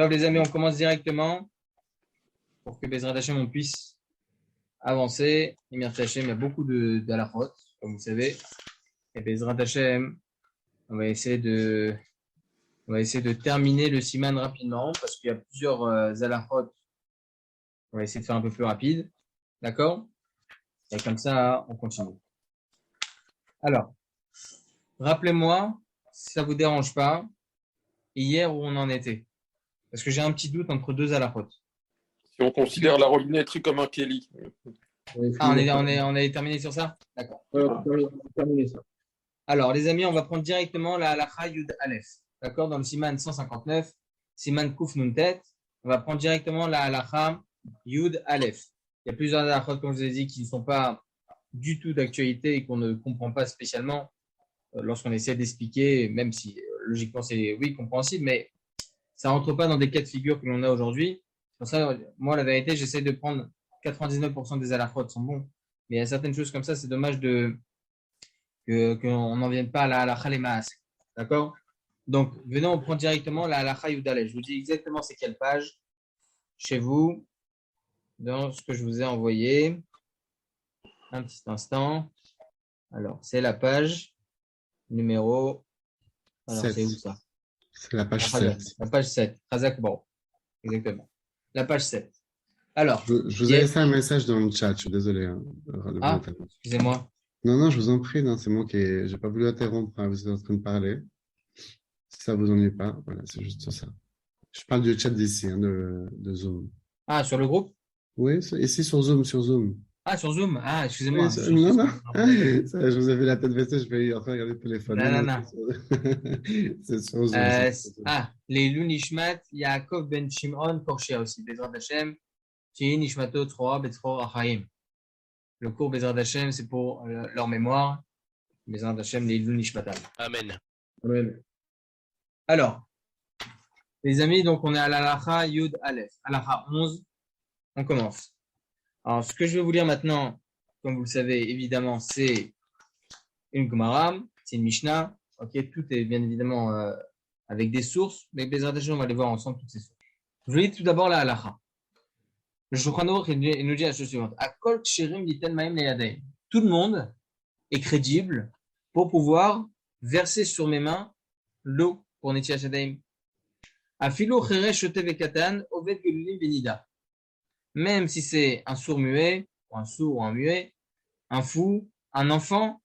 Donc, les amis, on commence directement pour que Bezrat Hashem, on puisse avancer. Et Mirta Hashem, il y a beaucoup d'alachot, comme vous savez. Et Bezrat Hashem, on va essayer de terminer le siman rapidement parce qu'il y a plusieurs alachot. On va essayer de faire un peu plus rapide. D'accord? Et comme ça, on continue. Alors, rappelez-moi, si ça vous dérange pas, hier où on en était. Parce que j'ai un petit doute entre deux alachot. Si on considère la robinetterie comme un Kelly. Ah, on est terminé sur ça? D'accord. On a terminé ça. Alors, les amis, on va prendre directement la halacha Yud Aleph. D'accord? Dans le Siman 159, Siman Kuf Nun Tet, on va prendre directement la halacha Yud Aleph. Il y a plusieurs halachot, comme je vous ai dit, qui ne sont pas du tout d'actualité et qu'on ne comprend pas spécialement lorsqu'on essaie d'expliquer, même si logiquement c'est oui compréhensible, mais ça ne rentre pas dans des cas de figure que l'on a aujourd'hui. Pour ça, moi, la vérité, j'essaie de prendre 99% des halachot sont bons, mais il y a certaines choses comme ça, c'est dommage qu'on n'en vienne pas à la halacha les maas. D'accord? Donc, venons, on prend directement la halacha Yud Aleph. Je vous dis exactement c'est quelle page chez vous, dans ce que je vous ai envoyé. Un petit instant. Alors, c'est la page numéro. Alors, 7. c'est où ça? C'est la page 7. La page 7. Razak Bon. Exactement. La page 7. Alors. Je vous ai laissé un message dans le chat, je suis désolé. Ah, excusez-moi. Non, je vous en prie, non, c'est moi qui j'ai pas voulu interrompre, hein, vous êtes en train de parler. Si ça vous ennuie pas, voilà, c'est juste ça. Je parle du chat d'ici, hein, de Zoom. Ah, sur le groupe? Oui, ici sur Zoom. Ah, sur Zoom. Ah, excusez-moi. Oui, non. Ça, je vous ai vu la tête baissée, je vais en train de regarder le téléphone. Non. C'est sur Zoom. Les Lunishmat, Yaakov ben Shimon, Korshia aussi. Bezrat Hashem, Tihi Nishmato, Troa, Betzro, Achaim. Le cours Bezrat Hashem, c'est pour leur mémoire. Bezrat Hashem, les Lunishmatam. Amen. Alors, les amis, donc on est à l'Alacha Yud Aleph. Alacha 11, on commence. Alors, ce que je vais vous lire maintenant, comme vous le savez, évidemment, c'est une Gemara, c'est une Mishnah. Ok, tout est bien évidemment avec des sources, mais Bezrat Hashem, on va les voir ensemble, toutes ces sources. Je vous lis tout d'abord la Halacha. Le Shulchan Aruch nous dit la chose suivante. Akol ksherim litel maim leyadayim. Tout le monde est crédible pour pouvoir verser sur mes mains l'eau pour Netilat Yadayim. Afilo cheresh shotev vekatan oved gelulim benida. Même si c'est un sourd-muet, ou un sourd ou un muet, un fou, un enfant,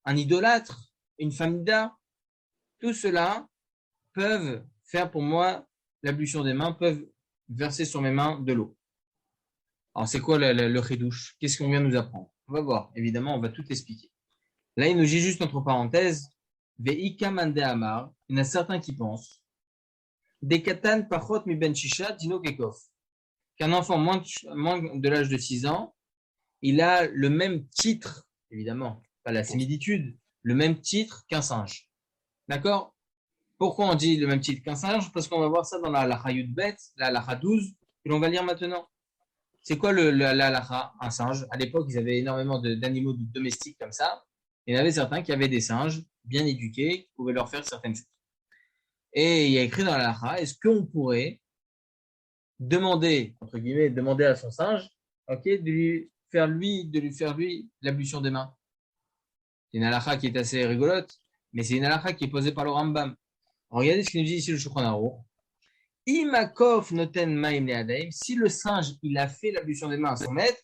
un idolâtre, une famida, tout cela peuvent faire pour moi l'ablution des mains, peuvent verser sur mes mains de l'eau. Alors, c'est quoi le chidouche? Qu'est-ce qu'on vient de nous apprendre? On va voir. Évidemment, on va tout expliquer. Là, il nous dit juste entre parenthèses, Ve'ika mande amar, il y en a certains qui pensent, Dekatan pachot mi ben shisha dino kekov. Qu'un enfant moins de l'âge de 6 ans, il a le même titre, évidemment, pas la similitude, le même titre qu'un singe. D'accord? Pourquoi on dit le même titre qu'un singe? Parce qu'on va voir ça dans la halacha Yud Bet, la halacha 12, que l'on va lire maintenant. C'est quoi la halacha? Un singe. À l'époque, ils avaient énormément d'animaux domestiques comme ça. Il y en avait certains qui avaient des singes bien éduqués, qui pouvaient leur faire certaines choses. Et il y a écrit dans la halacha, est-ce qu'on pourrait demander, entre guillemets, demander à son singe, ok, de lui faire lui l'ablution des mains. C'est une halakha qui est assez rigolote, mais c'est une halakha qui est posée par le Rambam. Alors, regardez ce qu'il nous dit ici le Shulchan Aruch. Imakov noten maim leadaim. Si le singe il a fait l'ablution des mains à son maître,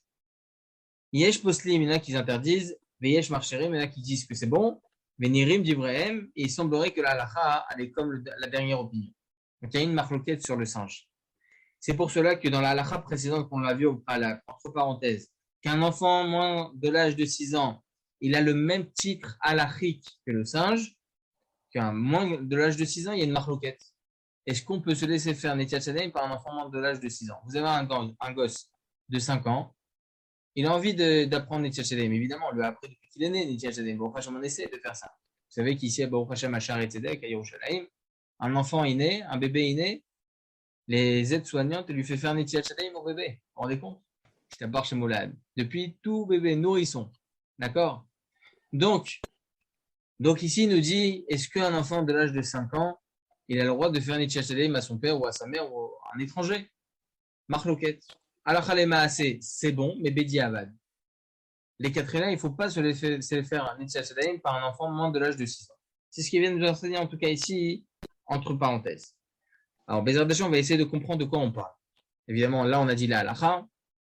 yesh poslim, il y en a qui interdisent, veyesh marcherim, il y en a qui disent que c'est bon, venirim d'Ibrahim, et il semblerait que la halakha elle est comme la dernière opinion. Donc il y a une marloquette sur le singe. C'est pour cela que dans la halakha précédente qu'on l'a vu entre parenthèses, qu'un enfant moins de l'âge de 6 ans, il a le même titre halachique que le singe, qu'un moins de l'âge de 6 ans, il y a une marloquette. Est-ce qu'on peut se laisser faire Netilat Yadayim par un enfant moins de l'âge de 6 ans? Vous avez un gosse de 5 ans, il a envie d'apprendre Netilat Yadayim. Évidemment, on lui a appris depuis qu'il est né Netilat Yadayim. Baruch Hashem, on essaie de faire ça. Vous savez qu'ici, à Baruch Hashem, à Shaare Tzedek, à Yerushalayim, un enfant est né, un bébé est né, les aides-soignantes lui font faire Netilat Yadayim au bébé. Vous vous rendez compte? C'est à Bar Shemoulad. Depuis tout bébé, nourrisson. D'accord? Donc ici, il nous dit, est-ce qu'un enfant de l'âge de 5 ans, il a le droit de faire Nitchat Yadayim à son père ou à sa mère ou à un étranger. Marloquet. Halakha lemaaseh, c'est bon, mais Bedi Avad. Les quatre là, il ne faut pas se les faire un Nitchat Yadayim par un enfant moins de l'âge de 6 ans. C'est ce qu'il vient de nous enseigner, en tout cas ici, entre parenthèses. Alors, Bezrat Hashem, on va essayer de comprendre de quoi on parle. Évidemment, là, on a dit la halakha,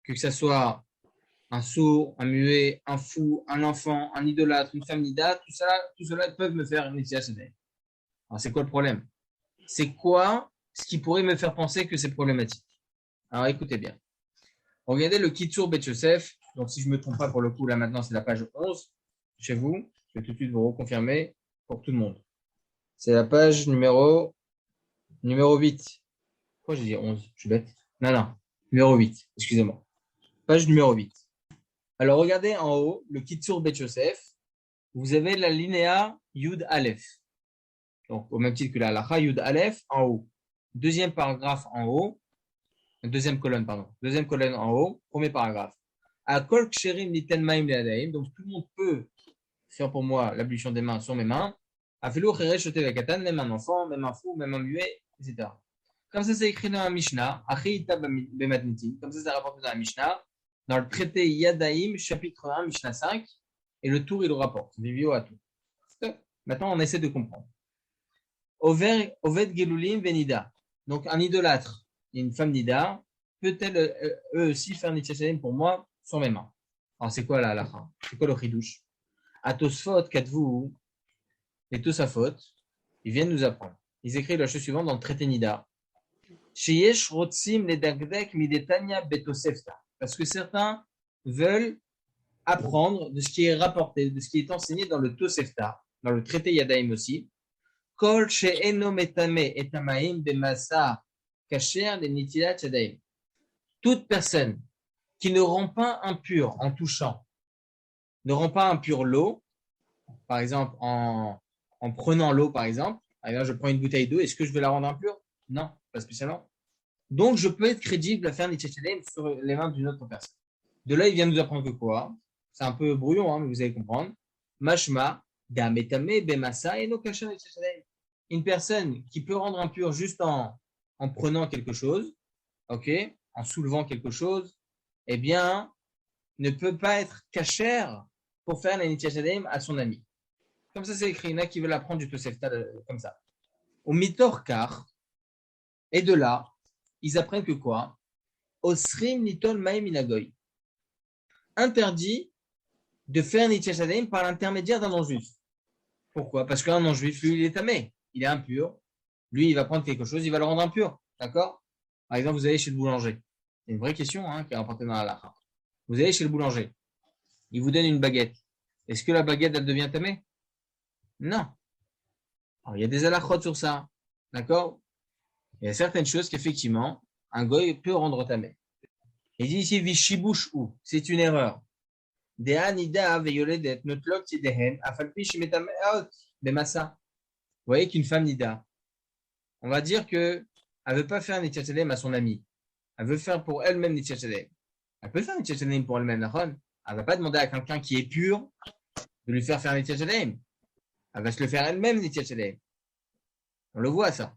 que ça soit un sourd, un muet, un fou, un enfant, un idolâtre, une femme nida, tout cela peuvent me faire une Nitchat Yadayim. Alors, c'est quoi le problème? C'est quoi ce qui pourrait me faire penser que c'est problématique? Alors, écoutez bien. Regardez le Kitsur Bet Yosef. Donc, si je ne me trompe pas pour le coup, là maintenant, c'est la page 11 chez vous. Je vais tout de suite vous reconfirmer pour tout le monde. C'est la page numéro 8. Pourquoi j'ai dit 11? Je suis bête. Non. Numéro 8. Excusez-moi. Page numéro 8. Alors, regardez en haut, le Kitsur Bet Yosef. Vous avez la linéa Yud Aleph. Donc, au même titre que la halakha, Yud Aleph en haut. Deuxième paragraphe en haut. Deuxième colonne en haut. Premier paragraphe. Akol ksherim niten maim leadaim. Donc, tout le monde peut faire pour moi l'ablution des mains sur mes mains. Afelo cheresh shotev akatan, même un enfant, même un fou, même un muet, etc. Comme ça, c'est écrit dans la Mishnah. Achita bematnitim. Comme ça, c'est rapporté dans la Mishnah. Dans le traité Yadaim, chapitre 1, Mishnah 5. Et le tour, il le rapporte. Vivio à tout. Maintenant, on essaie de comprendre. Oved gelulim venida. Donc, un idolâtre et une femme nida, peut-elle eux aussi faire Nitchat Yadayim pour moi sur mes mains? Alors, c'est quoi la halakha? C'est quoi le chidouche? À Tosfot, Katvu, les Tosafot, ils viennent nous apprendre. Ils écrivent la chose suivante dans le traité Nida. Sheyesh rotzim ledagdek midetanya betosefta. Parce que certains veulent apprendre de ce qui est rapporté, de ce qui est enseigné dans le Tosefta, dans le traité Yadaim aussi. Kol she'eno metame etamaim bemasa kasher de nitilat Yadaim. Toute personne qui ne rend pas impur en touchant, ne rend pas impur l'eau, par exemple en prenant l'eau, par exemple, je prends une bouteille d'eau, est-ce que je vais la rendre impure? Non, pas spécialement. Donc, je peux être crédible à faire Nitchat Yadayim sur les mains d'une autre personne. De là, il vient nous apprendre que quoi? C'est un peu brouillon, mais vous allez comprendre. Mashma, dametame, bemasa, et no kasher Nitchat Yadayim. Une personne qui peut rendre impure juste en prenant quelque chose, ok, en soulevant quelque chose, eh bien, ne peut pas être cachère pour faire la Nitchat Yadayim à son ami. Comme ça, c'est écrit. Il y en a qui veulent apprendre du Tosefta comme ça. Au mitorkar, et de là, ils apprennent que quoi? Osrim nitol maim inagoy. Interdit de faire Nitchat Yadayim par l'intermédiaire d'un non-juif. Pourquoi? Parce qu'un non-juif, lui, il est tamé. Il est impur. Lui, il va prendre quelque chose, il va le rendre impur. D'accord? Par exemple, vous allez chez le boulanger. C'est une vraie question qui est rapportée dans la halakha. Vous allez chez le boulanger. Il vous donne une baguette. Est-ce que la baguette, elle devient tamée? Non. Alors, il y a des halakhot sur ça. D'accord? Il y a certaines choses qu'effectivement, un goy peut rendre tamé. Il dit ici, vishibush ou. C'est une erreur. Vous voyez qu'une femme nida, on va dire que elle veut pas faire Nitchat Yadayim à son ami. Elle veut faire pour elle-même Nitchat Yadayim. Elle peut faire Nitchat Yadayim pour elle-même. Elle va pas demander à quelqu'un qui est pur de lui faire Nitchat Yadayim. Elle va se le faire elle-même Nitchat Yadayim. On le voit ça.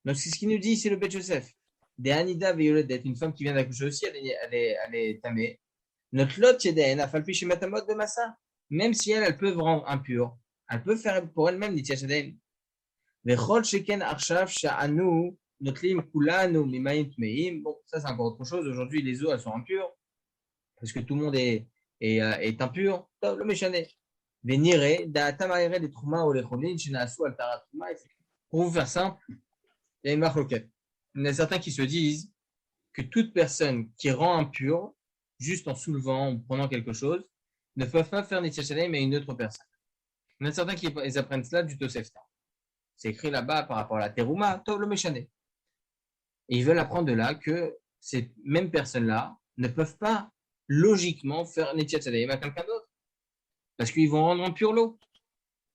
Donc c'est ce qu'il nous dit, c'est le Bet Yosef. Des Anida Veyoledet, une femme qui vient d'accoucher aussi, elle est tamée. Notre lot Yadayen a falpi chez Matamot de Massa. Même si elle peut rendre impure, elle peut faire pour elle-même Nitchat Yadayim. Vechol sheken arshav sha'anu notlim kulanu mimayim tmeim. Bon, ça c'est encore autre chose. Aujourd'hui, les eaux elles sont impures parce que tout le monde est impur. Le méchané. Venire da'atamaire les trouma ou les chonines shinasu al taratuma. Pour vous faire simple, il y a une marloquette. Il y en a certains qui se disent que toute personne qui rend impure, juste en soulevant ou prenant quelque chose, ne peuvent pas faire Nitchat Yadayim à une autre personne. Il y en a certains qui apprennent cela du Tosefta. C'est écrit là-bas par rapport à la terouma, tov le méchané. Et ils veulent apprendre de là que ces mêmes personnes-là ne peuvent pas logiquement faire Nitchat Yadayim à quelqu'un d'autre. Parce qu'ils vont rendre impure l'eau.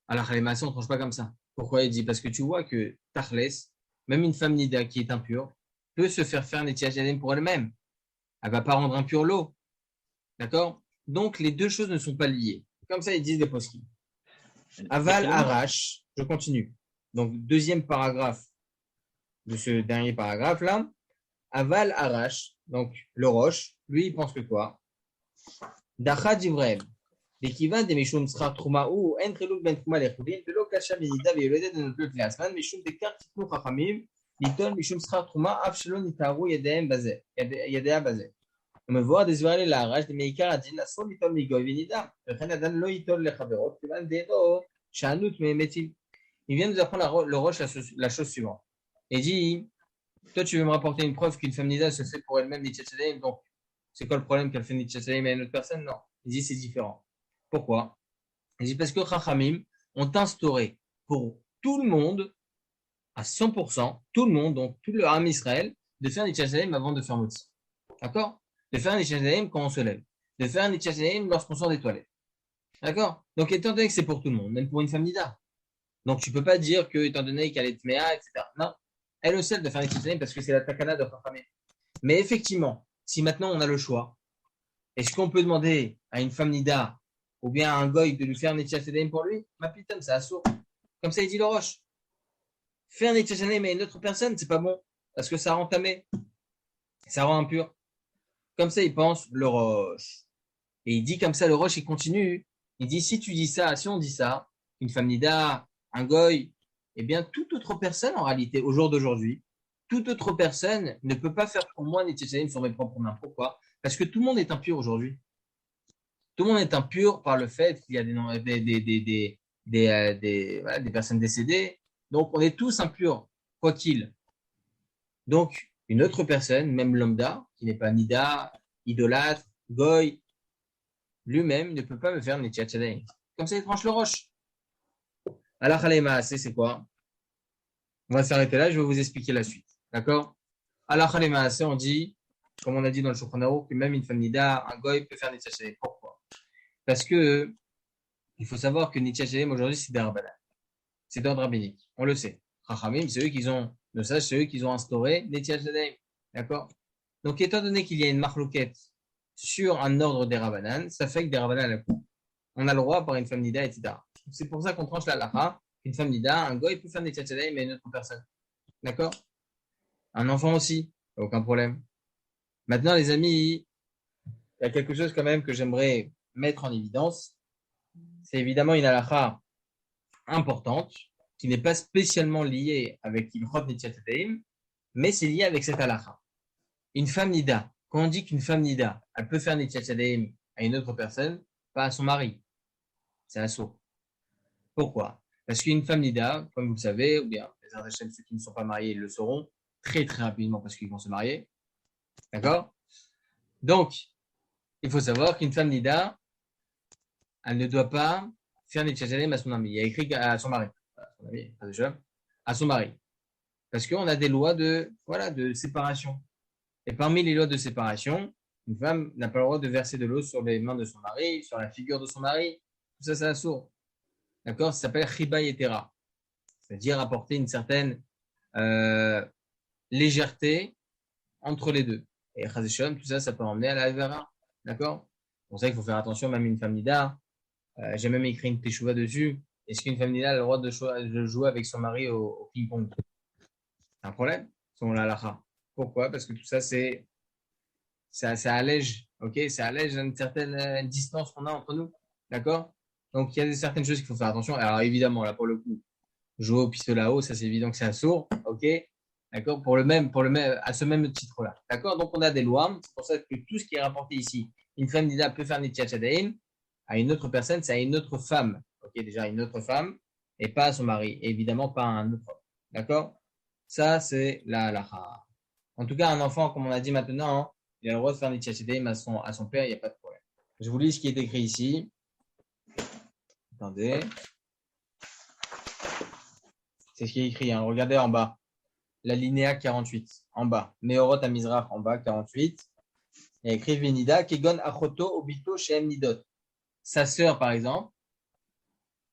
Alors, les maçons ne tranchent pas comme ça. Pourquoi? Il dit parce que tu vois que Tachles, même une femme nida qui est impure, peut se faire Nitchat Yadayim pour elle-même. Elle ne va pas rendre impure l'eau. D'accord? Donc, les deux choses ne sont pas liées. Comme ça, ils disent des poskim. Aval, Arash, je continue. Donc, deuxième paragraphe de ce dernier paragraphe-là, Aval Arash, donc le Roche, lui, il pense que quoi? Dacha Divrel, l'équivalent des Mishum Sra Trouma ou En Treluk Ben Trouma Lechulin, Velo Kasha Benida Violedet de notre peuple Asman, Mishum Dekar Tiknu Chachamim, Liton Mishum Sra Trouma, Avshalon Nitaru Yadeem Bazé, Yadea Bazé. On me voit des Israël la rage, des Meikar Adin, Asson Liton Migoy Venida, le Kanadan Lo Yitol Lechaverot, Kivan Dedo, Shanut Memetil. Il vient nous apprendre le Roche la chose suivante. Il dit, toi, tu veux me rapporter une preuve qu'une femme nida se fait pour elle-même Nitchatchadeim, donc c'est quoi le problème qu'elle fait Nitchatchadeim à une autre personne? Non. Il dit, c'est différent. Pourquoi? Il dit, parce que Chachamim ont instauré pour tout le monde, à 100%, tout le monde, donc tout le Ham Israël, de faire Nitchatchadeim avant de faire Motzi. D'accord? De faire Nitchatchadeim quand on se lève. De faire Nitchatchadeim lorsqu'on sort des toilettes. D'accord? Donc, étant donné que c'est pour tout le monde, même pour une femme nida. Donc, tu peux pas dire que, étant donné qu'elle est tméa, etc. Non. Elle seule de faire les tzitzit parce que c'est la takana de Chachamim. Mais effectivement, si maintenant on a le choix, est-ce qu'on peut demander à une femme nida ou bien à un goy de lui faire un tzitzit pour lui? Ma putain, c'est assourd. Comme ça, il dit le Roche. Faire un tzitzit à une autre personne, c'est pas bon parce que ça rend tamé. Ça rend impur. Comme ça, il pense le Roche. Et il dit comme ça, le Roche, il continue. Il dit, si tu dis ça, si on dit ça, une femme nida, un goy, eh bien, toute autre personne, en réalité, au jour d'aujourd'hui, toute autre personne ne peut pas faire pour moi Nitchatchaim sur mes propres mains. Pourquoi? Parce que tout le monde est impur aujourd'hui. Tout le monde est impur par le fait qu'il y a des personnes décédées. Donc, on est tous impurs, quoi qu'il. Donc, une autre personne, même lambda, qui n'est pas nida, idolâtre, goy, lui-même ne peut pas me faire Nitchatchaim. Comme ça, il tranche le Roche. Alors, c'est quoi? On va s'arrêter là, je vais vous expliquer la suite. D'accord? Alors, on dit, comme on a dit dans le Shulchan Aruch, que même une femme nida, un goy peut faire Nitchatchaim. Pourquoi? Parce que il faut savoir que Nitchatchaim aujourd'hui, c'est des rabbanan. C'est d'ordre rabbinique. On le sait. Chachamim, c'est eux qui ont, le sage, c'est eux qui ont instauré Nitchatchaim. D'accord? Donc, étant donné qu'il y a une marloquette sur un ordre des rabbanan, ça fait que des rabbanan à la cour. On a le droit par une femme nida, etc. C'est pour ça qu'on tranche la halakha. Une femme nida, un goy peut faire des tchatchadaim, mais une autre personne. D'accord? Un enfant aussi, aucun problème. Maintenant, les amis, il y a quelque chose quand même que j'aimerais mettre en évidence. C'est évidemment une halakha importante, qui n'est pas spécialement liée avec Ilchot Nitchatadaim, mais c'est lié avec cette halakha. Une femme nida, quand on dit qu'une femme nida, elle peut faire Nitchatadaim à une autre personne, pas à son mari. C'est un sourd. Pourquoi? Parce qu'une femme nida, comme vous le savez, ou bien ceux qui ne sont pas mariés, ils le sauront très très rapidement parce qu'ils vont se marier. D'accord? Donc, il faut savoir qu'une femme nida, elle ne doit pas faire des tchatchalim à son ami. Il y a écrit à son mari. À son mari. Parce qu'on a des lois de séparation. Et parmi les lois de séparation, une femme n'a pas le droit de verser de l'eau sur les mains de son mari, sur la figure de son mari. Tout ça, c'est assourd. D'accord? Ça s'appelle chiba yetera. C'est-à-dire apporter une certaine légèreté entre les deux. Et chazeshom, tout ça, ça peut emmener à la vera. D'accord? C'est pour ça qu'il faut faire attention, même une femme nida. J'ai même écrit une teshuva dessus. Est-ce qu'une femme nida a le droit de jouer avec son mari au ping-pong? C'est un problème, selon la halakha. Pourquoi? Parce que tout ça, ça allège, ok? Ça allège une certaine distance qu'on a entre nous. D'accord? Donc, il y a certaines choses qu'il faut faire attention. Alors, évidemment, là, pour le coup, jouer au pistolet à eau, ça, c'est évident que c'est un sourd. OK? D'accord? À ce même titre-là. D'accord? Donc, on a des lois. C'est pour ça que tout ce qui est rapporté ici, une femme nida peut faire Nitchatchadein à une autre personne, c'est à une autre femme. OK? Déjà, une autre femme et pas à son mari. Et évidemment, pas à un autre homme. D'accord? Ça, c'est la halakha. En tout cas, un enfant, comme on a dit maintenant, hein, il a le droit de faire Nitchatchadein à son père, il n'y a pas de problème. Je vous lis ce qui est écrit ici. Attendez. C'est ce qui est écrit. Hein. Regardez en bas. La linéa 48. En bas. Meorot à Mizrach en bas, 48. Il y a écrit Venida, Kegon Achoto Obito Shem Nidot. Sa sœur, par exemple,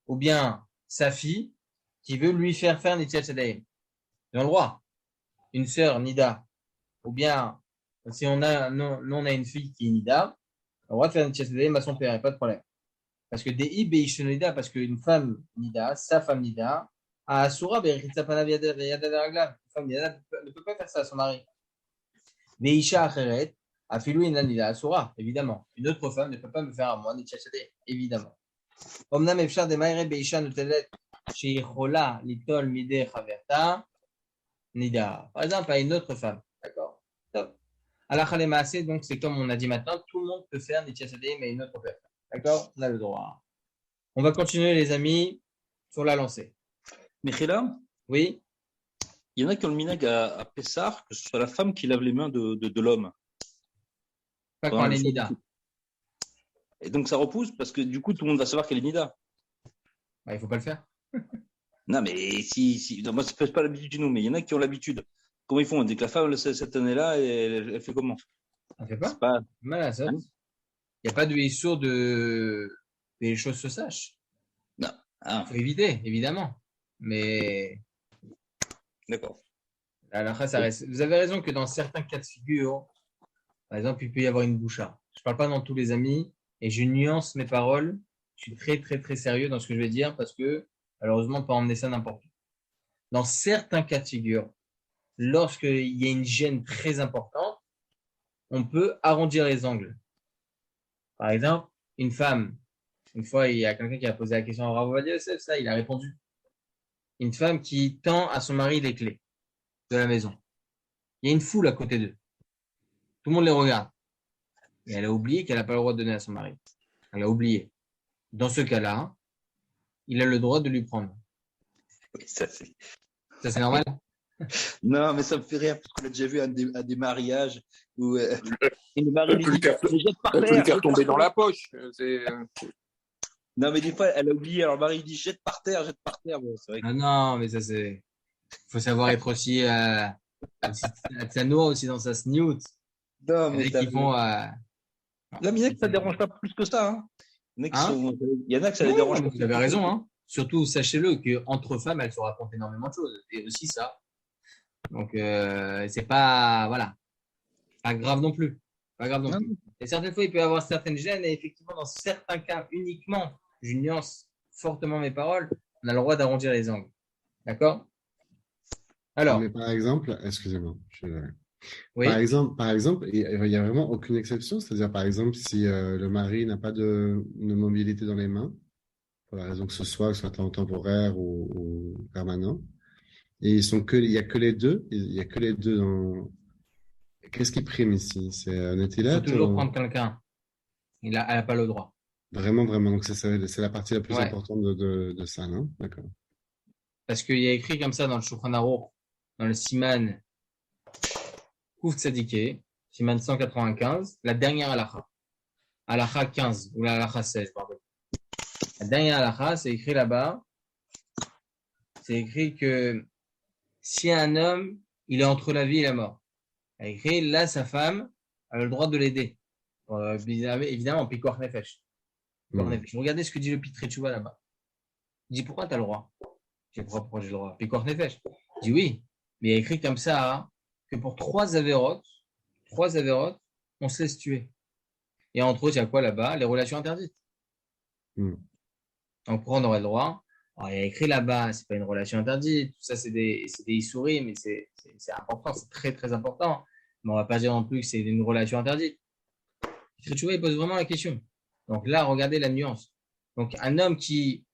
ou bien sa fille, qui veut lui faire Nitchatchadeim. Ils ont le droit. Une sœur, Nida, ou bien, si on a une fille qui est Nida, on a le droit de faire Nitchatchadeim à son père, pas de problème. Parce que Dei Beishonida, parce qu'une femme Nida, sa femme Nida, a Asura, il femme ne peut pas faire ça à son mari. Veisha acheret, afilou inanila asura, évidemment. Une autre femme ne peut pas me faire à moi, Nitya Shadeh, évidemment. Omnam efshar de maire beisha notelet sheyichola litol mideh chaverta nida. Par exemple, à une autre femme. D'accord? Top. Halakha lemaaseh, donc c'est comme on a dit maintenant, tout le monde peut faire Nitya Shadeh, mais une autre personne. D'accord? On a le droit. On va continuer, les amis, sur la lancée. Michela, Oui? il y en a qui ont le minag à Pessar, que ce soit la femme qui lave les mains de l'homme. Pas Pendant quand elle le est feu. nida. Et donc ça repousse parce que du coup tout le monde va savoir qu'elle est nida. Bah, il faut pas le faire. Non mais si non, moi ça fait pas l'habitude chez nous, mais il y en a qui ont l'habitude. Comment ils font? Dès que la femme cette année-là, elle fait comment? Ça fait pas? C'est pas. Mal à ça. Hein? Il n'y a pas de issour de que les choses se sachent. Non. Ah, Il faut éviter, évidemment. Mais d'accord. alors, ça reste. Vous avez raison que dans certains cas de figure, par exemple, il peut y avoir une boucha. Je ne parle pas dans tous les amis et je nuance mes paroles. Je suis très, très, très sérieux dans ce que je vais dire parce que, malheureusement, on ne peut pas emmener ça n'importe où. Dans certains cas de figure, lorsqu'il y a une gêne très importante, on peut arrondir les angles. Par exemple, une femme, une fois, il y a quelqu'un qui a posé la question à Rav Ovadia Yosef, ça, il a répondu. Une femme qui tend à son mari les clés de la maison. Il y a une foule à côté d'eux. Tout le monde les regarde. Et elle a oublié qu'elle n'a pas le droit de donner à son mari. Elle a oublié. Dans ce cas-là, il a le droit de lui prendre. Oui, ça c'est. Ça, c'est normal? Non, mais ça me fait rire parce qu'on a déjà vu à des mariages où le mari Elle lui peut dit le faire, je jette par elle peut le terre. faire Jette tomber par dans terre. la poche. C'est... Non, mais des fois, elle a oublié. Alors le mari il dit jette par terre, jette par terre. Bon, c'est vrai que... Ah non, mais ça, c'est. Il faut savoir être aussi à Tsanoa aussi dans sa sniout. Non, Il y en mais a qui font. la minette, ça ne dérange pas plus que ça. Hein. Il y en a qui Hein? sont... Il y en a que ça les Non, dérange pas. vous avez raison, hein. Surtout, sachez-le qu'entre femmes, elles se racontent énormément de choses. Et aussi ça. Donc, c'est pas. Voilà. Pas grave non plus. Pas grave non Non, plus. Et certaines fois, il peut y avoir certaines gênes. Et effectivement, dans certains cas, uniquement, je nuance fortement mes paroles, on a le droit d'arrondir les angles. D'accord? Alors, Mais par exemple, excusez-moi, oui. par exemple, il y a vraiment aucune exception. C'est-à-dire, par exemple, si le mari n'a pas de mobilité dans les mains, pour la raison que ce soit temporaire ou permanent, et il y a que les deux, il y a que les deux dans. Qu'est-ce qui prime ici? C'est Il faut Netilat toujours ou prendre quelqu'un. Elle n'a pas le droit. vraiment, vraiment. Donc, c'est la partie la plus Ouais. importante de ça, non? D'accord. Parce qu'il y a écrit comme ça dans le Shulchan Aruch, dans le Siman Kouf Tzadikeh, Siman 195, la dernière halakha. Halakha 15 ou la halakha 16, pardon. La dernière halakha, c'est écrit là-bas. C'est écrit que si un homme, il est entre la vie et la mort, il a écrit là, sa femme a le droit de l'aider. Évidemment, Pikuach Nefesh. Regardez ce que dit le Pitré Tchouva là-bas. Il dit pourquoi tu as le droit? Je dis pourquoi j'ai le droit? Pikuach Nefesh. Il dit oui, mais il y a écrit comme ça hein, que pour trois avérotes, on se laisse tuer. Et entre autres, il y a quoi là-bas? Les relations interdites. Mm. Donc pourquoi on aurait le droit? Alors, il y a écrit là-bas, c'est pas une relation interdite, tout ça c'est des isouris, mais c'est important, c'est très très important. Mais on va pas dire non plus que c'est une relation interdite. Il pose vraiment la question. Donc là, regardez la nuance. Donc un homme qui,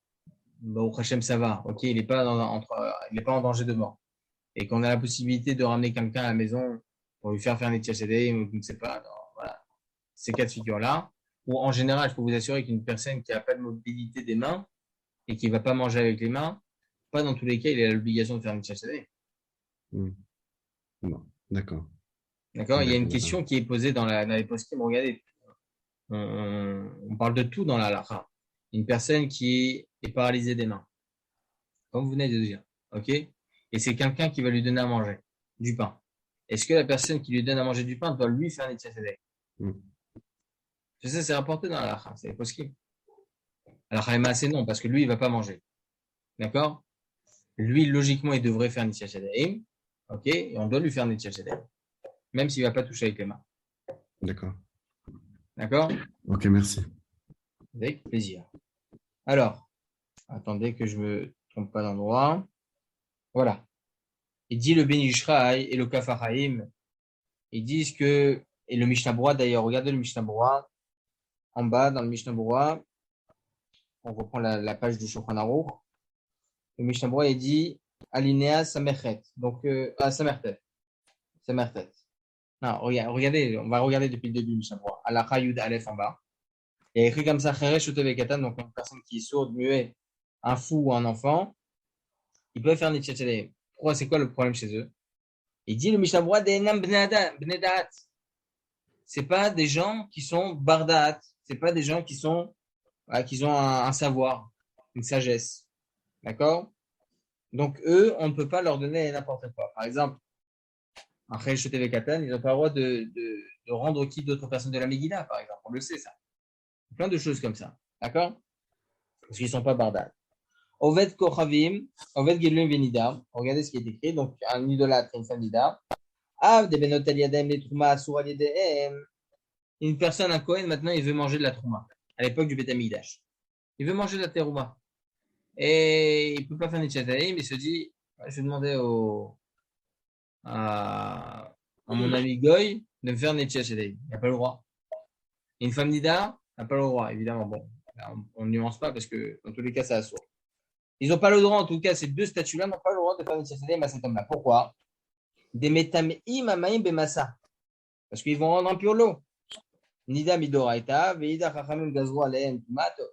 au Hachem ça va, ok, il n'est pas en danger de mort, et qu'on a la possibilité de ramener quelqu'un à la maison pour lui faire un étiachédé, ou je ne sais pas, non, voilà. Ces cas de figure-là, ou en général, je peux vous assurer qu'une personne qui n'a pas de mobilité des mains et qui ne va pas manger avec les mains, pas dans tous les cas, il a l'obligation de faire une étiachédé. Mm. Bon, d'accord. D'accord? Il y a une D'accord. question qui est posée dans les post-kim. Regardez, on parle de tout dans la halakha. Une personne qui est paralysée des mains, comme vous venez de dire, ok? Et c'est quelqu'un qui va lui donner à manger du pain. Est-ce que la personne qui lui donne à manger du pain doit lui faire un étiachédé? Mm. Je sais, c'est rapporté dans la halakha, c'est possible. Alors, c'est non, parce que lui, il va pas manger. D'accord? Lui, logiquement, il devrait faire un étiachédé. Ok? Et on doit lui faire un étiachédé. Même s'il va pas toucher avec les mains. D'accord. D'accord? Ok, merci. Avec plaisir. Alors, attendez que je me trompe pas d'endroit. Voilà. Il dit le Ben Ishraï et le Kaf HaChaim, ils disent que, et le Mishnah Berurah d'ailleurs, regardez le Mishnah Berurah, en bas dans le Mishnah Berurah, on reprend la page du Shulchan Aruch, le Mishnah Berurah il dit Alinéa Samerchet, donc Samertet. Non, regardez, on va regarder depuis le début du Mishnah Berurah. Alakha Yud Aleph en bas. Il y a écrit comme ça, Cheresh Utev Katan, donc une personne qui est sourde, muet, un fou ou un enfant, il peut faire Nitchat Shaleim. Pourquoi, c'est quoi le problème chez eux? Il dit le Mishnah Berurah De'enam Bnedat. C'est pas des gens qui sont bardat. C'est pas des gens qui ont un savoir, une sagesse. D'accord? Donc, eux, on ne peut pas leur donner n'importe quoi. Par exemple, un Cheresh Utev Katan, ils n'ont pas le droit de rendre qui d'autres personnes de la Megillah, par exemple. On le sait, ça. Plein de choses comme ça. D'accord? Parce qu'ils ne sont pas bardat. Oved Kochavim, Oved Geluim Venida. Regardez ce qui est écrit. Donc, un idolâtre, une femme d'Ida. Av de Benot al Yadem, les Trouma, Asur al Yadem. Une personne, un Kohen, maintenant, il veut manger de la Trouma. À l'époque du Beth Amikdash. Il veut manger de la Terouma. Et il ne peut pas faire Nitchat Shaleim, mais il se dit, je vais demander à mon ami Goy de me faire Nitchat Shaleim. Il n'a pas le droit. Et une femme d'Ida n'a pas le droit, évidemment. Bon, on ne nuance pas parce que, dans tous les cas, c'est Asur. Ils n'ont pas le droit, en tout cas, ces deux statuts-là n'ont pas le droit de faire Nitchat Shaleim à cet homme-là. Pourquoi? Des metameim amaim bemassa. Parce qu'ils vont rendre impur l'eau. Nida midoraita, veida chachamim gazru alehem tumato,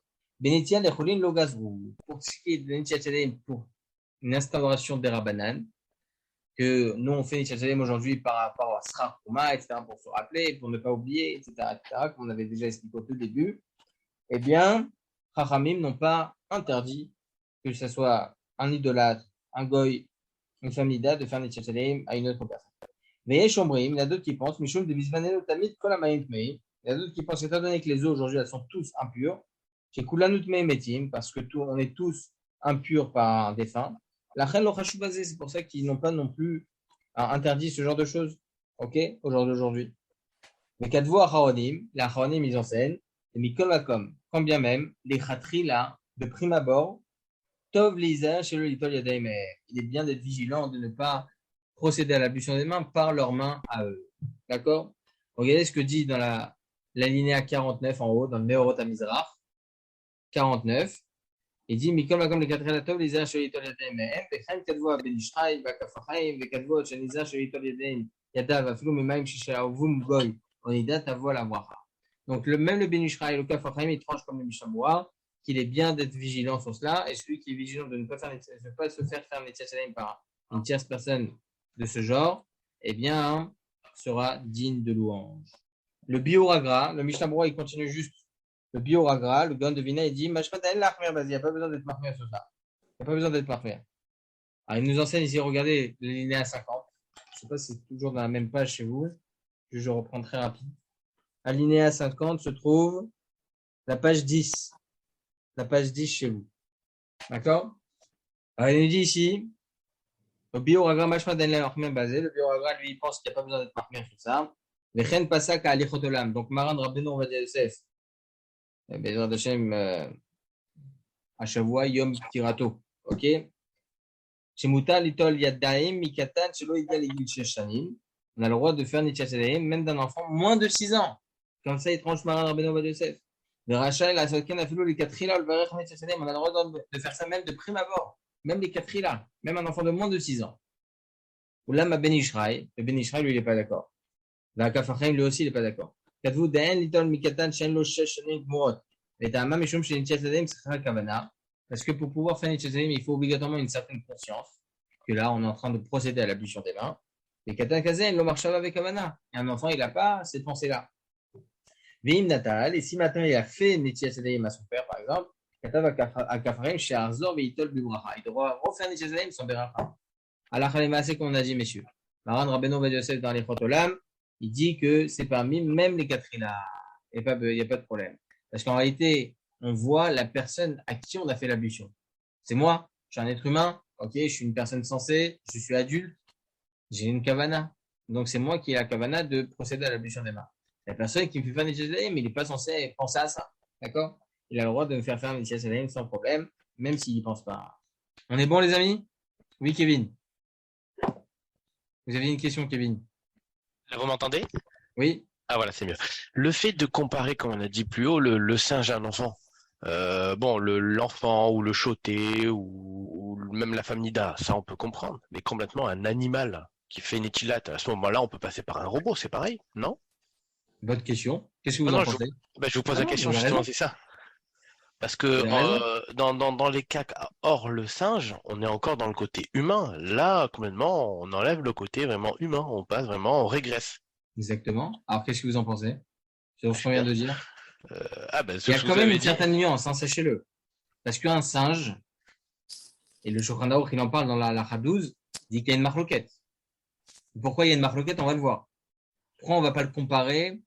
benitian lecholin lo gazru. Pour ce qui est de Nitchat Shaleim, pour une instauration des Rabbanan, que nous on fait Nitchat Shaleim aujourd'hui par rapport à Srar Trouma, etc., pour se rappeler, pour ne pas oublier, etc., comme on avait déjà expliqué au tout début, eh bien, chachamim n'ont pas interdit que ce soit un idolâtre, un goy, une femme nida, de faire Nitchat Shaleim à une autre personne. Mais il y en a d'autres qui pensent, Mishum de Bismanel Tamid Kolamayim Tmei. Il y a d'autres qui pensent, étant donné que les eaux aujourd'hui elles sont tous impures, chez Kulanut Metim, parce que on est tous impurs par un défunt. La Chen Lochashou basé, c'est pour ça qu'ils n'ont pas non plus interdit ce genre de choses, ok, au jour d'aujourd'hui. Mais Kadvo Acharonim, les Acharonim ils enseignent, et Mikol Makom, quand bien même, les Khatri là, de prime abord, Tov Lisa chez le Litol Yadaim, il est bien d'être vigilant de ne pas procéder à l'ablution des mains par leurs mains à eux. D'accord? Regardez ce que dit dans la linéa 49 en haut, dans le Meorot HaMizrach, 49. Il dit, Mikol Makom le Khatri la Tov Lisa chez le Litol Yadaim, Vechem Kadvo Ben Ishraï, Vakafachim, Vekadvo Shaniza chez le Litol Yadaim, Yadav Aflou Memaim Shishaavum Goy, Onida Tavo la Wacha. Donc, même le Ben Ishraï, le Kafachim, il tranche comme le Mishnah Berurah, qu'il est bien d'être vigilant sur cela, et celui qui est vigilant de ne pas se faire faire Nitchat Shaleim par une tierce personne de ce genre, eh bien, sera digne de louange. Le Bioragra, le Mishnah Berurah, il continue juste. Le Bioragra, le Gaon de Vina, il dit, Mashmat el Lachmer, il n'y a pas besoin d'être marqué sur ça. Il n'y a pas besoin d'être parfait. Alors, il nous enseigne ici, regardez, le linéa 50. Je ne sais pas si c'est toujours dans la même page chez vous. Je reprends très rapide. À linéa 50 se trouve la page 10. La page 10 chez vous. D'accord? Alors, il nous dit ici, le Bioragra, Mashma Daniel Ahmed basé. Le Bioragra, lui, il pense qu'il n'y a pas besoin d'être marqué sur ça. Vechen Pasak à Alichotolam. Donc, Maran Rabbeinu Ovadia Yosef. Bezrat Hashem, à Shavua, Yom Tirato. Ok? Shemuta Litol Yaddaim, Mikatan, Shelo Yidal Igil Sheshanim. On a le droit de faire Nitchat Shaleim, même d'un enfant moins de 6 ans. Comme ça, il tranche Maran Rabbeinu Ovadia Yosef. Le Rachel, la Sotken, a fait les 4 là, le Varech Nitchat Shaleim. On a le droit de faire ça même de prime abord. Même les 4 là. Même un enfant de moins de 6 ans. Ou là, ma Ben Ishraï. Le Ben Ishraï, lui, il n'est pas d'accord. La Kafachim, lui aussi, il n'est pas d'accord. Kadvu Daen, Litol Mikatan, Shen Lo Shesh, Shenin Gmurot. Et Ta'ama Mishum, Shen Nitchat Shaleim, c'est Kavana. Parce que pour pouvoir faire Nitchat Shaleim, il faut obligatoirement une certaine conscience. Que là, on est en train de procéder à l'ablution des mains. Et Katan Kazen, Lo Marshava avec Kavana. Et un enfant, il n'a pas cette pensée-là. Vim Natal, et si maintenant il a fait Nitchat Shaleim à son père, par exemple, Katav à Kafraim, chez Arzor, Veitol Bibracha. Il devra refaire Nitchat Shaleim sans Beracha. Allah Khalema, c'est comme on a dit, messieurs. Maran Rabbeinu Ovadia Yosef dans les Chotolam, il dit que c'est parmi même les 4 là. Il n'y a pas de problème. Parce qu'en réalité, on voit la personne à qui on a fait l'ablution. C'est moi, je suis un être humain, ok, je suis une personne sensée, je suis adulte, j'ai une kavana. Donc c'est moi qui ai la kavana de procéder à l'ablution des mains. La personne qui me fait faire Nitchat Shaleim, mais il n'est pas censé penser à ça. D'accord? Il a le droit de me faire faire Nitchat Shaleim sans problème, même s'il n'y pense pas. On est bon, les amis? Oui, Kevin. Vous aviez une question, Kevin? Là, vous m'entendez? Oui? Ah voilà, c'est mieux. Le fait de comparer, comme on a dit plus haut, le singe à un enfant. Bon, l'enfant ou le choté ou même la femme Nida, ça on peut comprendre. Mais complètement un animal qui fait une équilate, à ce moment-là, on peut passer par un robot, c'est pareil, non? Bonne question. Qu'est-ce que vous Non, en non, pensez? je vous pose Ah la non, vous question avez justement, raison. c'est ça. Parce Vous que avez raison. dans les cas hors le singe, on est encore dans le côté humain. Là, complètement, on enlève le côté vraiment humain. On passe vraiment, on régresse. Exactement. Alors, qu'est-ce que vous en pensez? Sur ce qu'on vient de dire? Ce Il y a que quand vous même avez une dit, certaine nuance, hein, sachez-le. Parce qu'un singe, et le Shulchan Aruch, il en parle dans la halakha 12, dit qu'il y a une marloquette. Pourquoi il y a une marloquette? On va le voir. Pourquoi on ne va pas le comparer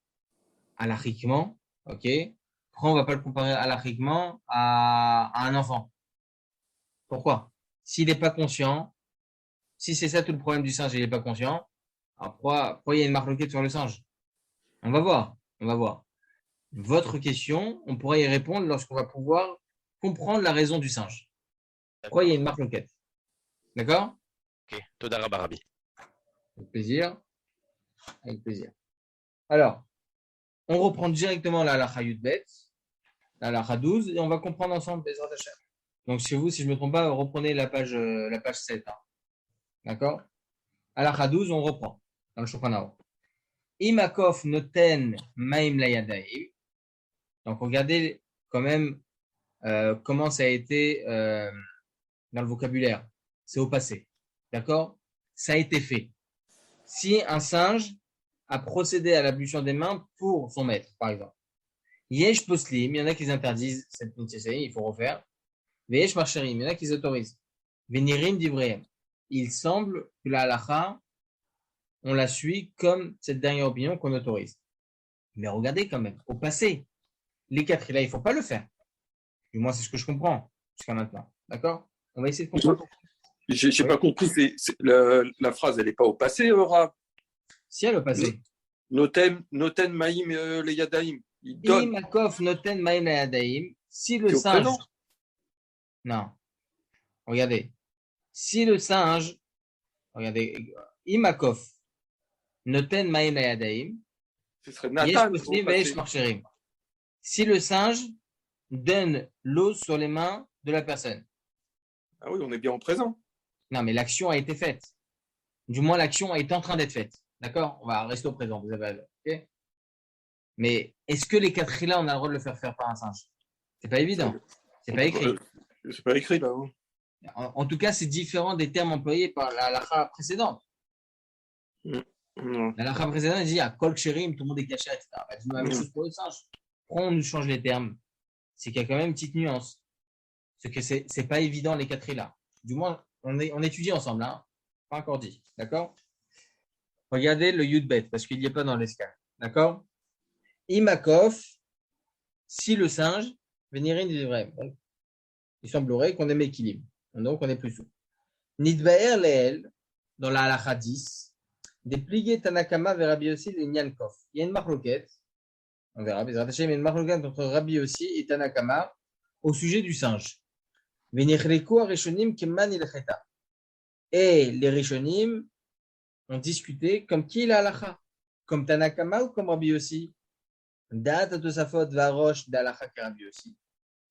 halachiquement, ok? Pourquoi on ne va pas le comparer halachiquement à un enfant? Pourquoi? S'il n'est pas conscient, si c'est ça tout le problème du singe, il n'est pas conscient, alors pourquoi il y a une marloquette sur le singe? On va voir, on va voir. Votre question, on pourra y répondre lorsqu'on va pouvoir comprendre la raison du singe. Pourquoi il y a une marloquette? D'accord? ok, Toda Rabba Rabbi. Avec plaisir. Avec plaisir. Alors, on reprend directement la halakha Yudbet, la halakha 12, et on va comprendre ensemble Bezrat Hashem. Donc, si je ne me trompe pas, reprenez la page 7. Hein. D'accord? Halakha 12, on reprend dans le Shulchan Aruch. Imakov noten maim layadaim. Donc, regardez quand même comment ça a été dans le vocabulaire. C'est au passé. D'accord? Ça a été fait. Si un singe a procédé à l'ablution des mains pour son maître, par exemple. Yesh poslim, il y en a qui interdisent cette mitzvah, il faut refaire. Veyesh marcherim, il y en a qui autorisent. Venirim divreim. Il semble que la halakha, on la suit comme cette dernière opinion qu'on autorise. Mais regardez quand même, au passé, les quatre là, il ne faut pas le faire. Du moins, c'est ce que je comprends jusqu'à maintenant. D'accord? On va essayer de comprendre. J'ai Oui. pas compris. La phrase, elle n'est pas au passé, Rav. Si elle est au passé. Noten maïm le yadaim. Il donne. Imakov noten maim layadaim. Si le C'est au singe. présent. Non. Regardez. Si le singe. Regardez. Imakov noten maim layadaim. Ce serait Yesh Nathan. poslim veyesh marcherim. Si le singe donne l'eau sur les mains de la personne. Ah oui, on est bien au présent. Non, mais l'action a été faite. Du moins, l'action est en train d'être faite. D'accord? On va rester au présent. Vous avez ok? Mais est-ce que les quatre là, on a le droit de le faire par un singe? C'est pas évident. C'est pas écrit. C'est pas écrit là. Oui. En tout cas, c'est différent des termes employés par la halakha précédente. Non. La halakha précédente, elle dit à kol ksherim, tout le monde est caché, etc. Elle dit la même chose pour le singe. Pourquoi on nous change les termes? C'est qu'il y a quand même une petite nuance. C'est que c'est pas évident les quatre là. Du moins, on étudie ensemble, hein. Pas encore dit. D'accord? Regardez le Yudbet, parce qu'il n'y a pas dans l'escale. D'accord? Imakov, si le singe, Vénirin dit vrai. Il semblerait qu'on ait équilibre. Donc, on est plus souple. Nidbaer leel, dans la halakha 10, déplié Tanakama vers Rabbi Yossi et Nyankov. Il y a une marloquette, on verra, mais il y a une marloquette entre Rabbi Yossi et Tanakama au sujet du singe. Venichreku Rishonim Keman il Cheta. Et les Rishonim ont discuté comme qui la halakha? Comme Tanakama ou comme Rabbi Yossi? Da'at Tosafot va Roche d'halakha que Rabbi Yossi.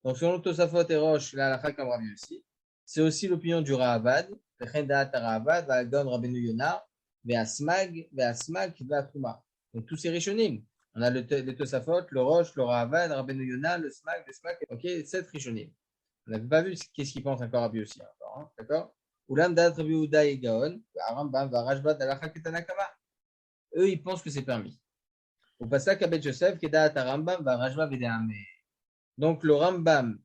Donc, selon Tosafot et Roche, la halakha comme Rabbi Yossi. C'est aussi l'opinion du Ravad. Vechen Da'at Ravad va Gon Rabbeinu Yonah, Ve'asmag, Ve'atruma. Donc, tous ces Rishonim. On a le Tosafot, le Roche, le Ravad, Rabbeinu Yonah, le Smag. Ok, 7 Rishonim. On n'a pas vu qu'est-ce qu'il pense encore Rabbi Yossi. Hein, d'accord? Ulam Da'at Rabbi Yehuda et Gaon, Arambam, Varashbat, d'halakha Ketanakama. Eux, ils pensent que c'est permis. Au passage, Kabet Joseph, Kedat Rambam, Varashba, Vedeame. Donc, le Rambam,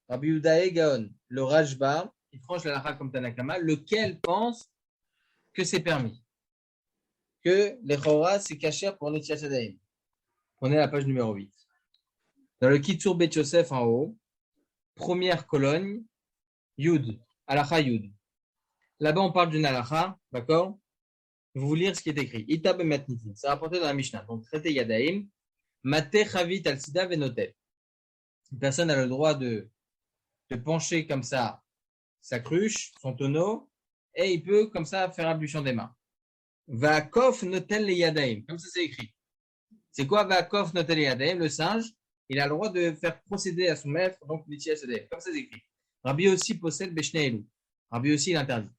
Rabbi Yehuda et Gaon, le Rajba, il tranche la halakha comme Tanakama, lequel pense que c'est permis. Que les Chora, c'est caché pour Netiat Yadayim. On est à la page numéro 8. Dans le Kitsur Bet Yosef en haut, première colonne, Yud, halakha Yud. Là-bas, on parle d'une halakha, d'accord? Je vais vous lire ce qui est écrit. Ita bematnitin. C'est rapporté dans la Mishnah. Donc, traité Yadaim. Mate chavit al sida venotel. Une personne a le droit de pencher comme ça sa cruche, son tonneau, et il peut comme ça faire ablution des mains. Va'akov notel le yadaim. Comme ça, c'est écrit. C'est quoi Va'akov notel le yadaim? Le singe, il a le droit de faire procéder à son maître, donc l'itiya sadeh. Comme ça, c'est écrit. Rabbi aussi possède Beshne Elou. Rabbi aussi, il interdit.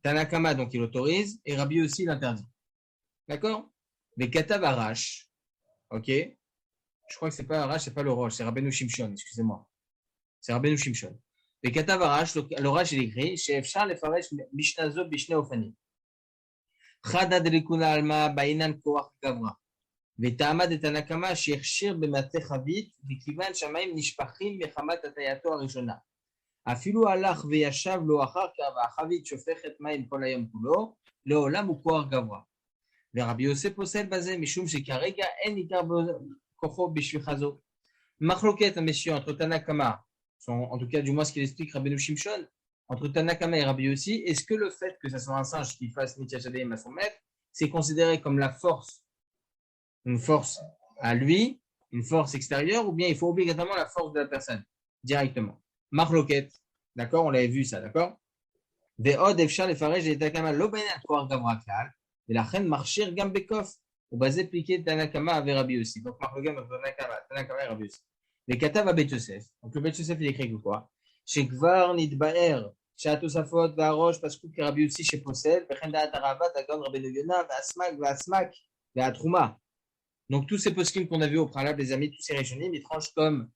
Tanakama, donc, il autorise, et Rabbi aussi, il interdit. D'accord? Les katav arash. Ok? Je crois que c'est pas arash, c'est pas le roche, c'est Rabbeinu Shimshon, excusez-moi. C'est Rabbeinu Shimshon. Les katav arash, l'orage, il écrit, chez Efshar, les faresh, Mishnazo, Bishne Ofani. Chada de l'ikuna alma, Bainan Koach Gavra. Vetama de Tanakama, Shirshir, Bemate Chavit, Vikivan, Shamaim, Nishpachim, Mechamat, Atayato, Arishona. Afilu alach veyashav lo achar kava chavit shofechet maim kol hayom kulo leolam ukoar gavra. Rabbi Yosef possède basé mishum shekarega en ikar kocho bishvichazo. Machloket messieurs entre Tanakama, en tout cas du moins ce qu'il explique Rabbeinu Shimshon, entre Tanakama et Rabbi Yossi, est-ce que le fait que ça soit un singe qui fasse Nitya Shadayim à son maître, c'est considéré comme la force, une force à lui, une force extérieure, ou bien il faut obligatoirement la force de la personne directement? Marloquette, d'accord, on l'avait vu ça, d'accord. Des od efshar les farej et Tanakama l'obenet koar gavra klal et la reine marchir gambekof ou basé piqué Tanakama avec Rabbi aussi. Donc Marloquette Tanakama et Rabbi aussi. Les katav à Bet Yosef. Donc le Bet Yosef il écrit quoi? Chez Gvar nidbaer chez Atosafot varosh parce que Rabbi aussi chez possède bechen da'at aravat agon Rabbeinu Yonah va'asmak va'atrouma. Donc tous ces poskim qu'on a vus au préalable, les amis, tous ces régionnés, ils tranchent comme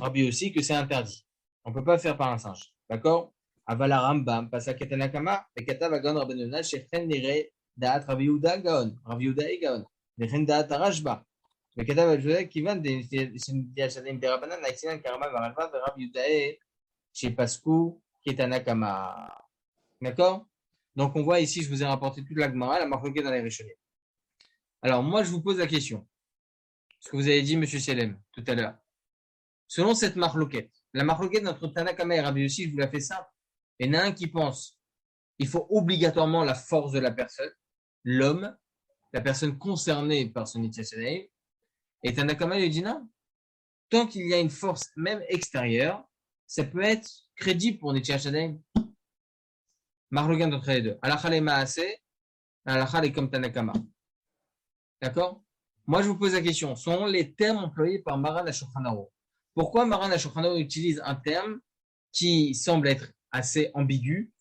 Rabbi aussi que c'est interdit. On ne peut pas faire par un singe. D'accord? Avala Rambam, Pasaka Tanakama, et Katav Agon Rabbeinu Yonah, Shechen Nire, Da'at Rabbi Yehuda Gaon, Rabbi Yehuda et Gaon, Vechen Da'at Arashba, le Katav Ajoudek qui vend des Yashadim Berabanan, Naxinan Karama Varalva, Rabbi Yehuda et chez Paskou, qui est Tanakama. D'accord? Donc on voit ici, je vous ai rapporté toute la Gemara, la marquée dans les Réchonnés. Alors moi, je vous pose la question. Ce que vous avez dit, monsieur Selem, tout à l'heure. Selon cette marloquette, la marloquette entre Tanakama et Rabbi Yossi, je vous la fais simple. Il y en a un qui pense qu'il faut obligatoirement la force de la personne, l'homme, la personne concernée par son Nitya Shadayim. Et Tanakama lui dit non. Tant qu'il y a une force même extérieure, ça peut être crédible pour Nitya Shadayim. Marloquette entre les deux. Alakha le Maase, Alakha le comme Tanakama. D'accord? Moi, je vous pose la question. Sont les termes employés par Maran HaShulchan Aruch? Pourquoi Maran HaShulchan Aruch utilise un terme qui semble être assez ambigu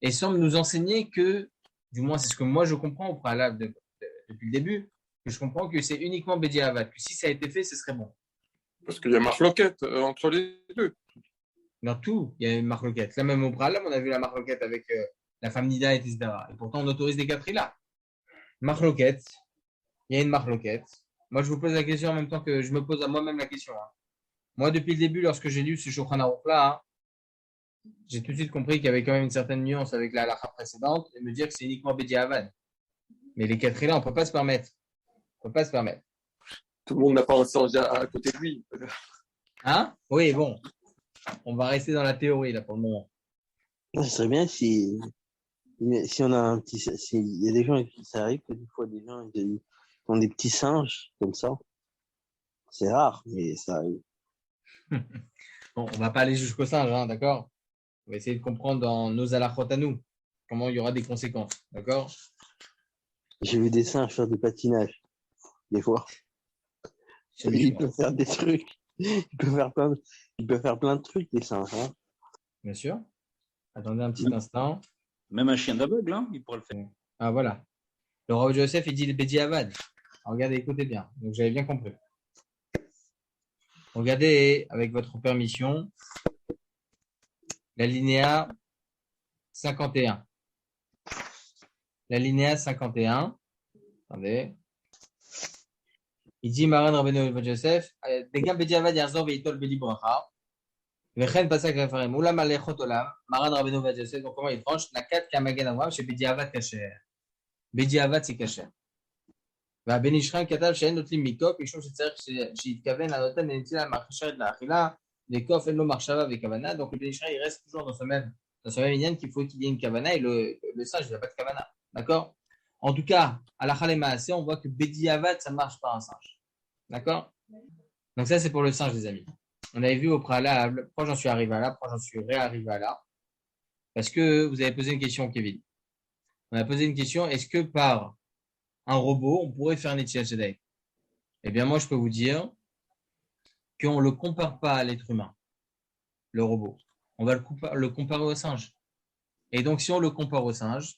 et semble nous enseigner que, du moins c'est ce que moi je comprends au préalable depuis le début, que je comprends que c'est uniquement Bediavad, que si ça a été fait, ce serait bon. Parce qu'il y a marloquette entre les deux. Dans tout, il y a une marloquette. Là même au préalable, on a vu la marloquette avec la femme Nida, etc. Et pourtant, on autorise des quatre là. Marloquette, il y a une marloquette. Moi, je vous pose la question en même temps que je me pose à moi-même la question. Moi, depuis le début, lorsque j'ai lu ce Shulchan Aruch là, j'ai tout de suite compris qu'il y avait quand même une certaine nuance avec la halakha précédente et me dire que c'est uniquement Bediavad. Mais les quatre là, on ne peut pas se permettre. On ne peut pas se permettre. Tout le monde n'a pas un singe à côté de lui. Hein? Oui, bon. On va rester dans la théorie là pour le moment. Ce serait bien si on a un petit, il y a des gens qui ça arrive que des fois des gens ils ont des petits singes comme ça. C'est rare, mais ça arrive. Bon, on va pas aller jusqu'au singe, hein, d'accord? On va essayer de comprendre dans nos halachot à nous comment il y aura des conséquences, d'accord? J'ai vu des singes faire du patinage, des fois. Ils peuvent faire des trucs. Ils peuvent faire plein de trucs, les singes. Hein. Bien sûr. Attendez un petit instant. Même un chien d'aveugle, hein, il pourrait le faire. Ah, voilà. Le Rav Joseph, il dit le Bediavad. Regardez, écoutez bien. Donc, j'avais bien compris. Regardez, avec votre permission, l'alinéa 51. L'alinéa 51. Attendez. Il dit Maran Rabbeinu Yosef, Degam Bediavad Yarzor Veitol Beli Bracha. Vechen Pasak Refarem. Oulam Alechot Olam. Maran Rabbeinu Yosef. Donc, comment il tranche? Nakat Kamagen Amram chez Bediavad Kacher. Bediavad, c'est Kacher. והבן אישכם כתב שאין נוטלים מקוף, משום שצריך שיתכוון הנותן לנטילה מהחשרת לאכילה, לקוף אין לו מחשבה וכוונה, donc le ben Ishraï il reste toujours dans ce même lien qu'il faut qu'il y ait une kavana et le singe il n'a pas de kavana, d'accord? En tout cas, à la Khalema assez, on voit que Bediavad ça marche par un singe, d'accord? Donc ça c'est pour le singe les amis. On avait vu au préalable, pourquoi j'en suis arrivé à là, pourquoi j'en suis réarrivé à là, parce que vous avez posé une question Kevin. On a posé une question, est-ce que par un robot, on pourrait faire Netilat Yadayim? Eh bien, moi, je peux vous dire qu'on ne le compare pas à l'être humain, le robot. On va le comparer au singe. Et donc, si on le compare au singe,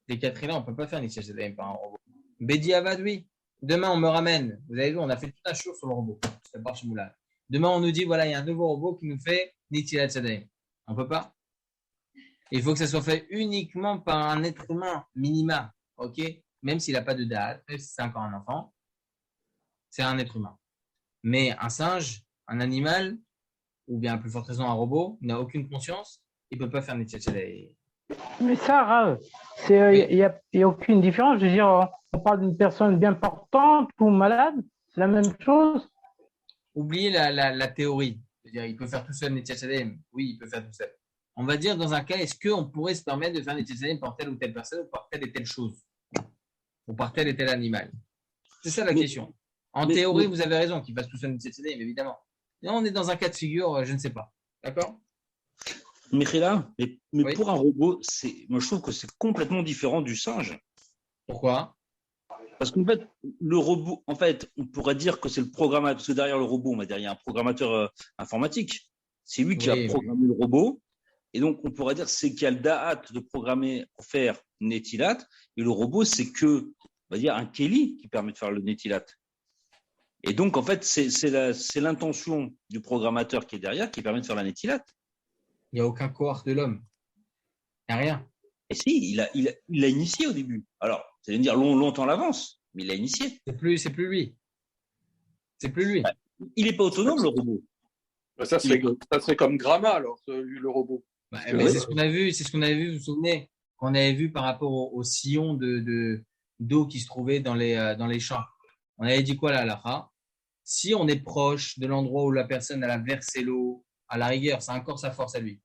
les quatre là, on ne peut pas faire Netilat Yadayim par un robot. Bedi Avad, oui. Demain, on me ramène. Vous avez vu, on a fait tout un show sur le robot. Demain, on nous dit, voilà, il y a un nouveau robot qui nous fait Netilat Yadayim. On ne peut pas. Il faut que ça soit fait uniquement par un être humain, minima. OK? Même s'il n'a pas de date, même si c'est encore un enfant, c'est un être humain. Mais un singe, un animal, ou bien à plus forte raison un robot, n'a aucune conscience, il ne peut pas faire Netilat Yadayim. Mais ça, Rav, il n'y a aucune différence. Je veux dire, on parle d'une personne bien portante ou malade, c'est la même chose. Oubliez la théorie. C'est-à-dire, il peut faire tout seul Netilat Yadayim. Oui, il peut faire tout seul. On va dire, dans un cas, est-ce qu'on pourrait se permettre de faire Netilat Yadayim par telle ou telle personne, ou par telle et telle chose, ou par tel et tel animal? C'est ça la question. En théorie, vous avez raison, qu'il fasse tout seul Netilat Yadayim, évidemment. Mais on est dans un cas de figure, je ne sais pas. D'accord? Michela, mais Oui. pour un robot, moi je trouve que c'est complètement différent du singe. Pourquoi? Parce qu'en fait, le robot, en fait, on pourrait dire que c'est le programmateur, parce que derrière le robot, on va dire, il y a un programmateur informatique. C'est lui qui a programmé le robot. Et donc, on pourrait dire c'est qu'il y a le da'at de programmer pour faire Netilat. Et le robot, c'est que, on va dire, un Keli qui permet de faire le Netilat. Et donc, en fait, c'est l'intention du programmateur qui est derrière qui permet de faire la Netilat. Il n'y a aucun corps de l'homme. Il n'y a rien. Et si, il a initié au début. Alors, ça veut dire longtemps à l'avance, mais il a initié. C'est plus lui. C'est plus lui. Il n'est pas autonome, le robot. Ça serait comme Grama, alors, le robot. Mais c'est ce qu'on a vu, vous vous souvenez, qu'on avait vu par rapport au sillon d'eau qui se trouvait dans les champs. On avait dit quoi là, Lacha? Si on est proche de l'endroit où la personne a versé l'eau, à la rigueur, c'est encore sa force à lui.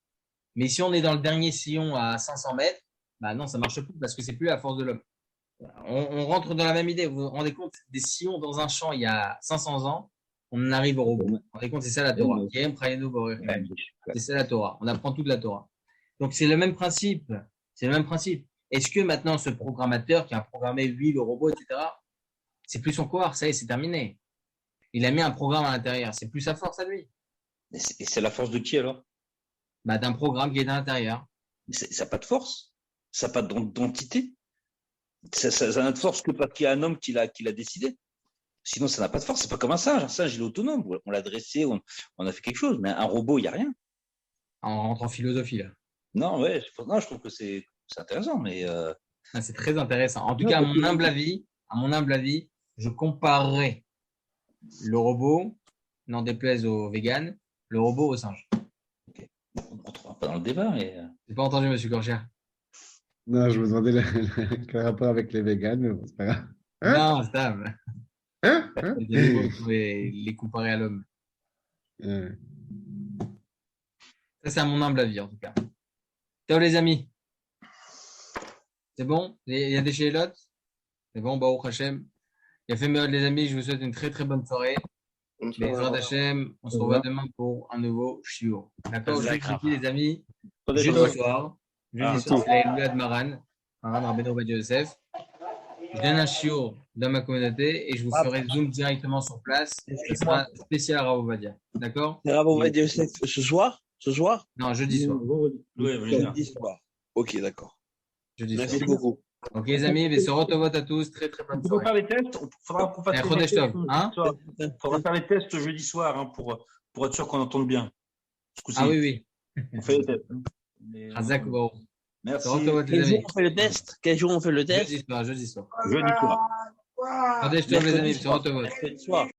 Mais si on est dans le dernier sillon à 500 mètres, bah non, ça marche plus parce que c'est plus la force de l'homme. On rentre dans la même idée. Vous vous rendez compte, des sillons dans un champ il y a 500 ans, on arrive au robot. Vous vous rendez compte, c'est ça la Torah. C'est ça la Torah. On apprend toute la Torah. Donc c'est le même principe. Est-ce que maintenant ce programmateur qui a programmé lui, le robot, etc., c'est plus son corps, ça y est, c'est terminé. Il a mis un programme à l'intérieur. C'est plus sa force à lui. Et c'est la force de qui alors? Bah, d'un programme qui est à l'intérieur. Ça n'a pas de force. Ça n'a pas d'entité. Ça n'a de force que parce qu'il y a un homme qui l'a décidé. Sinon, ça n'a pas de force. C'est pas comme un singe. Un singe, il est autonome. On l'a dressé, on a fait quelque chose. Mais un robot, il n'y a rien. On rentre en philosophie, là. Non, ouais. Je trouve que c'est intéressant, mais c'est très intéressant. En tout cas, à mon humble avis, je comparerais le robot, n'en déplaise aux véganes, le robot au singe. Okay. On ne rentrera pas dans le débat, mais. J'ai pas entendu, monsieur Corchia. Non, je me demandais le rapport avec les véganes, mais bon, c'est pas grave. Non, stable. Les comparer à l'homme. Ça, c'est à mon humble avis, en tout cas. Ciao, les amis. C'est bon? Il y a des chélotes? C'est bon, Baruch Hashem. Il a fait mieux, les amis. Je vous souhaite une très, très bonne soirée. Bezrat Hashem, on se revoit demain pour un nouveau shiur. D'accord? Jeudi, les amis. Jeudi soir, c'est la Elouia de Maran Rabbeinu Ovadia Yosef. Je donne un shiur dans ma communauté et je vous ferai zoom directement sur place. Ce sera spécial à Rav Ovadia. D'accord? Rav Ovadia Yosef ce soir? Non, jeudi soir. Jeudi soir. Ok, d'accord. Merci beaucoup. Ok, les amis, mais se retrouvons à tous. Très, très bonne soirée. Pour faire les tests, il faudra qu'on fasse les tests. Il faudra faire les tests jeudi soir pour être sûr qu'on entende bien. Ah oui. On fait les tests. Razak Baruch. Merci. Quel jour on fait le test? Jeudi soir. Jeudi soir. Chodesh Tov, les amis, se retrouvons. Jeudi soir.